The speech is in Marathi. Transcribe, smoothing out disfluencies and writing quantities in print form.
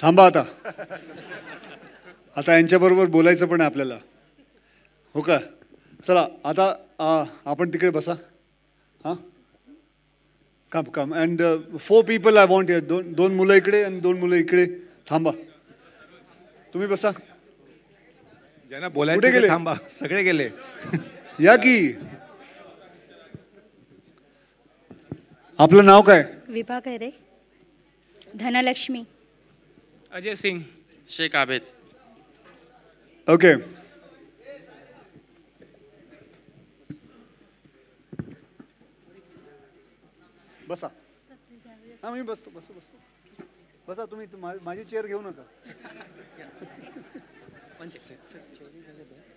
थांबा आता. आता यांच्याबरोबर बोलायचं पण आहे आपल्याला, हो का? चला आता आपण तिकडे बसा. हां, come come. And 4 people I want here. दोन मुलं इकडे आणि 2 मुलं इकडे. थांबा, तुम्ही बसा. ज्यांना बोलायचं ते थांबा, सगळे गेले. या की. आपलं नाव काय? विभा खैरे. धनलक्ष्मी. अजय सिंग. शेख आबेद. ओके. बसा. हां, मी बसतो बसतो बसतो. बसा तुम्ही. माझी चेअर घेऊ नका. 1 second.